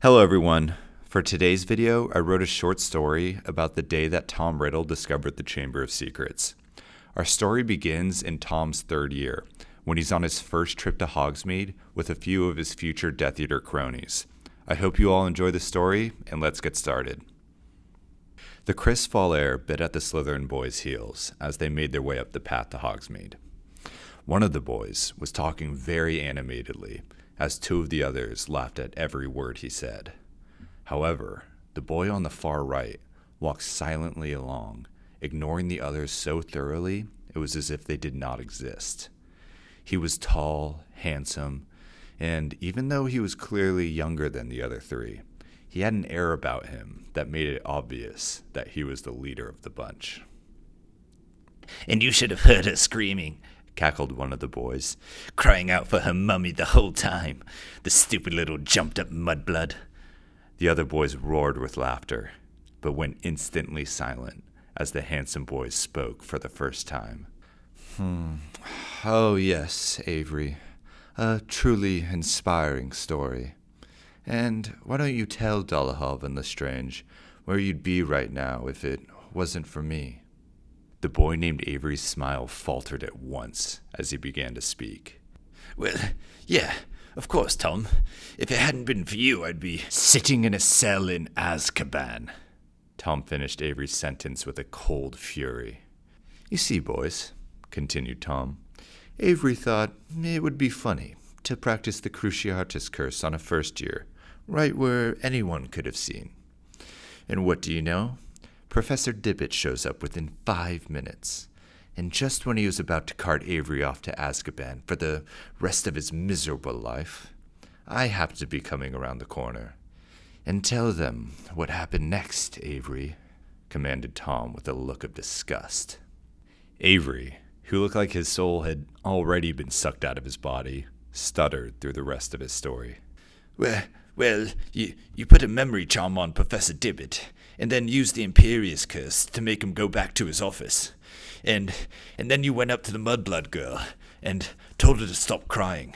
Hello everyone. For today's video, I wrote a short story about the day that Tom Riddle discovered the Chamber of Secrets. Our story begins in Tom's third year, when he's on his first trip to Hogsmeade with a few of his future Death Eater cronies. I hope you all enjoy the story, and let's get started. The crisp fall air bit at the Slytherin boys' heels as they made their way up the path to Hogsmeade. One of the boys was talking very animatedly, as two of the others laughed at every word he said. However, the boy on the far right walked silently along, ignoring the others so thoroughly it was as if they did not exist. He was tall, handsome, and even though he was clearly younger than the other three, he had an air about him that made it obvious that he was the leader of the bunch. "And you should have heard her screaming," cackled one of the boys, "crying out for her mummy the whole time. The stupid little jumped-up mudblood." The other boys roared with laughter, but went instantly silent as the handsome boy spoke for the first time. Oh yes, Avery. A truly inspiring story. And why don't you tell Dolohov and Lestrange where you'd be right now if it wasn't for me? The boy named Avery's smile faltered at once as he began to speak. "Well, yeah, of course, Tom. If it hadn't been for you, I'd be sitting in a cell in Azkaban." Tom finished Avery's sentence with a cold fury. You see, boys, continued Tom, Avery thought it would be funny to practice the Cruciatus curse on a first year, right where anyone could have seen. And what do you know? Professor Dibbit shows up within 5 minutes. And just when he was about to cart Avery off to Azkaban for the rest of his miserable life, I happened to be coming around the corner. And tell them what happened next, Avery, commanded Tom with a look of disgust. Avery, who looked like his soul had already been sucked out of his body, stuttered through the rest of his story. Well, you put a memory charm on Professor Dibbit, and then used the Imperius curse to make him go back to his office. And then you went up to the Mudblood girl and told her to stop crying.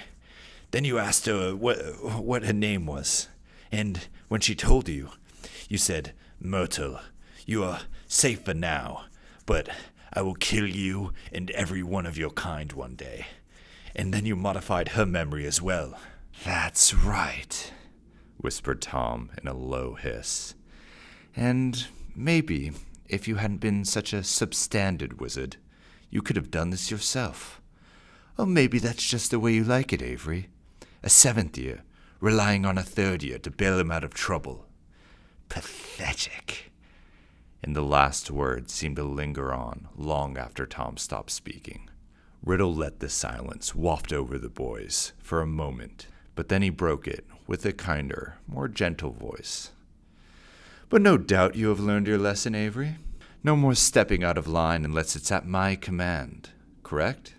Then you asked her what her name was. And when she told you, you said, "Myrtle, you are safe for now, but I will kill you and every one of your kind one day." And then you modified her memory as well. That's right, whispered Tom in a low hiss. And maybe, if you hadn't been such a substandard wizard, you could have done this yourself. Or maybe that's just the way you like it, Avery. A 7th year, relying on a 3rd year to bail him out of trouble. Pathetic. And the last word seemed to linger on long after Tom stopped speaking. Riddle let the silence waft over the boys for a moment, but then he broke it with a kinder, more gentle voice. But no doubt you have learned your lesson, Avery. No more stepping out of line unless it's at my command, correct?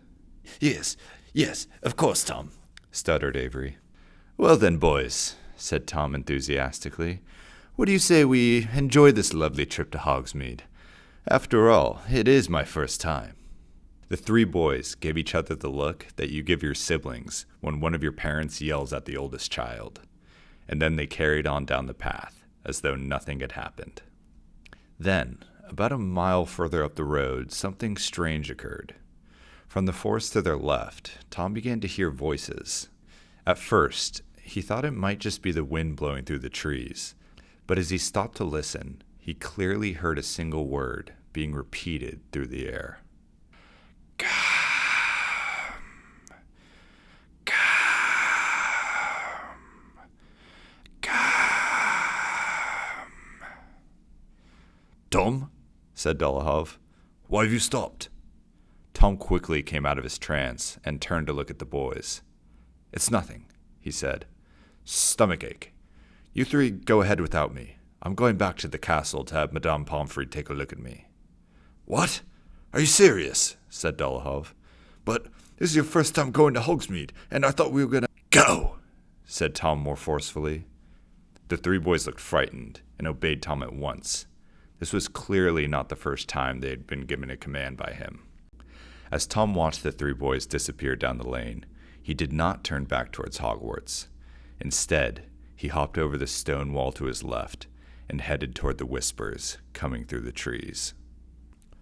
Yes, of course, Tom, stuttered Avery. Well then, boys, said Tom enthusiastically, what do you say we enjoy this lovely trip to Hogsmeade? After all, it is my first time. The 3 boys gave each other the look that you give your siblings when one of your parents yells at the oldest child, and then they carried on down the path as though nothing had happened. Then, about a mile further up the road, something strange occurred. From the forest to their left, Tom began to hear voices. At first, he thought it might just be the wind blowing through the trees, but as he stopped to listen, he clearly heard a single word being repeated through the air. "Tom," said Dolohov, "why have you stopped?" Tom quickly came out of his trance and turned to look at the boys. It's nothing, he said. Stomachache. You 3 go ahead without me. I'm going back to the castle to have Madame Pomfrey take a look at me. "What? Are you serious?" said Dolohov. "But this is your first time going to Hogsmeade, and I thought we were gonna—" Go, said Tom more forcefully. The 3 boys looked frightened and obeyed Tom at once. This was clearly not the first time they had been given a command by him. As Tom watched the 3 boys disappear down the lane, he did not turn back towards Hogwarts. Instead, he He hopped over the stone wall to his left and headed toward the whispers coming through the trees.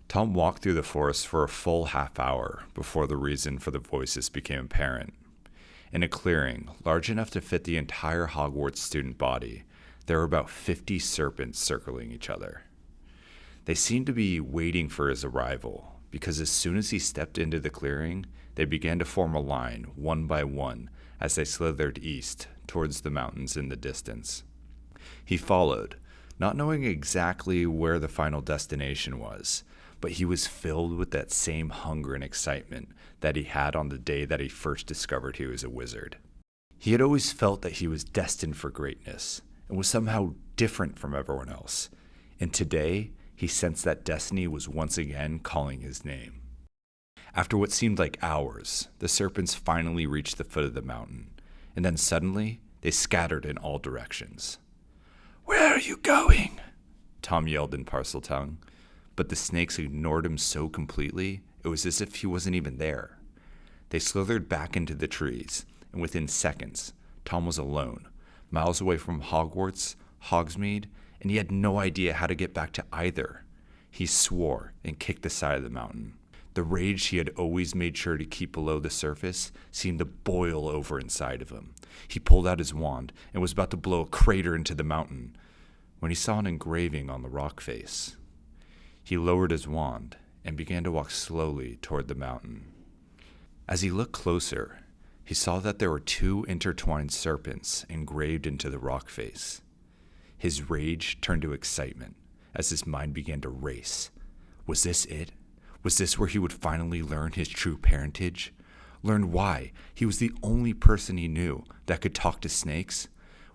Tom walked through the forest for a full half hour before the reason for the voices became apparent. In a clearing large enough to fit the entire Hogwarts student body, there were about 50 serpents circling each other. They seemed to be waiting for his arrival, because as soon as he stepped into the clearing, they began to form a line, one by one, as they slithered east towards the mountains in the distance. He followed, not knowing exactly where the final destination was, but he was filled with that same hunger and excitement that he had on the day that he first discovered he was a wizard. He had always felt that he was destined for greatness and was somehow different from everyone else, and today he sensed that destiny was once again calling his name. After what seemed like hours, the serpents finally reached the foot of the mountain, and then suddenly they scattered in all directions. "Where are you going?" Tom yelled in Parseltongue, but the snakes ignored him so completely it was as if he wasn't even there. They slithered back into the trees, and within seconds, Tom was alone, miles away from Hogwarts, Hogsmeade, and he had no idea how to get back to either. He swore and kicked the side of the mountain. The rage he had always made sure to keep below the surface seemed to boil over inside of him. He pulled out his wand and was about to blow a crater into the mountain when he saw an engraving on the rock face. He lowered his wand and began to walk slowly toward the mountain. As he looked closer, he saw that there were 2 intertwined serpents engraved into the rock face. His rage turned to excitement as his mind began to race. Was this it? Was this where he would finally learn his true parentage? Learn why he was the only person he knew that could talk to snakes?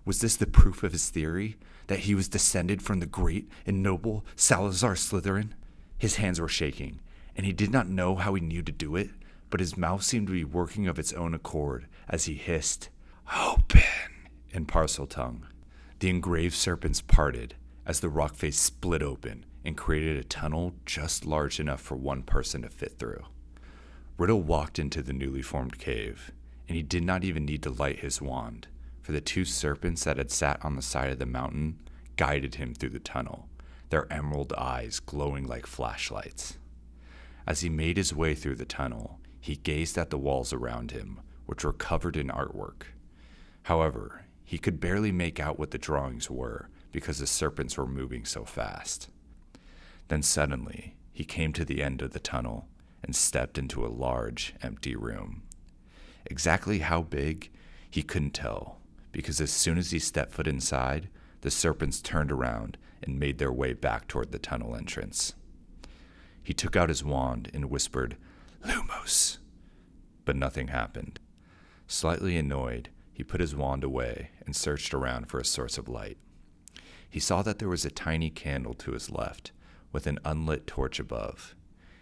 Was this the proof of his theory, that he was descended from the great and noble Salazar Slytherin? His hands were shaking, and he did not know how he knew to do it, but his mouth seemed to be working of its own accord as he hissed, "Open!" in Parseltongue. The engraved serpents parted as the rock face split open and created a tunnel just large enough for one person to fit through. Riddle walked into the newly formed cave, and he did not even need to light his wand, for the 2 serpents that had sat on the side of the mountain guided him through the tunnel, their emerald eyes glowing like flashlights. As he made his way through the tunnel, he gazed at the walls around him, which were covered in artwork. However, he could barely make out what the drawings were because the serpents were moving so fast. Then suddenly, he came to the end of the tunnel and stepped into a large, empty room. Exactly how big, he couldn't tell, because as soon as he stepped foot inside, the serpents turned around and made their way back toward the tunnel entrance. He took out his wand and whispered, "Lumos," but nothing happened. Slightly annoyed, he put his wand away and searched around for a source of light. He saw that there was a tiny candle to his left, with an unlit torch above.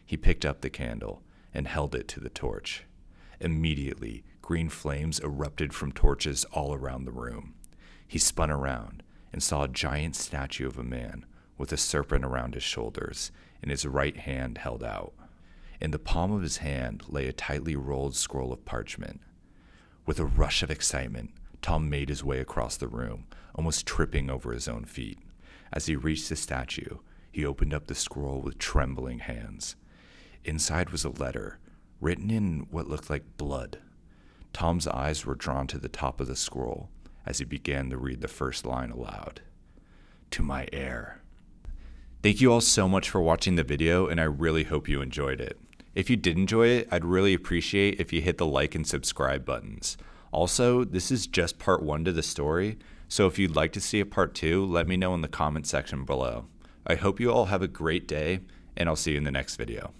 He picked up the candle and held it to the torch. Immediately, green flames erupted from torches all around the room. He spun around and saw a giant statue of a man with a serpent around his shoulders and his right hand held out. In the palm of his hand lay a tightly rolled scroll of parchment. With a rush of excitement, Tom made his way across the room, almost tripping over his own feet. As he reached the statue, he opened up the scroll with trembling hands. Inside was a letter, written in what looked like blood. Tom's eyes were drawn to the top of the scroll as he began to read the first line aloud. "To my heir." Thank you all so much for watching the video, and I really hope you enjoyed it. If you did enjoy it, I'd really appreciate if you hit the like and subscribe buttons. Also, this is just part 1 to the story, so if you'd like to see a part 2, let me know in the comment section below. I hope you all have a great day, and I'll see you in the next video.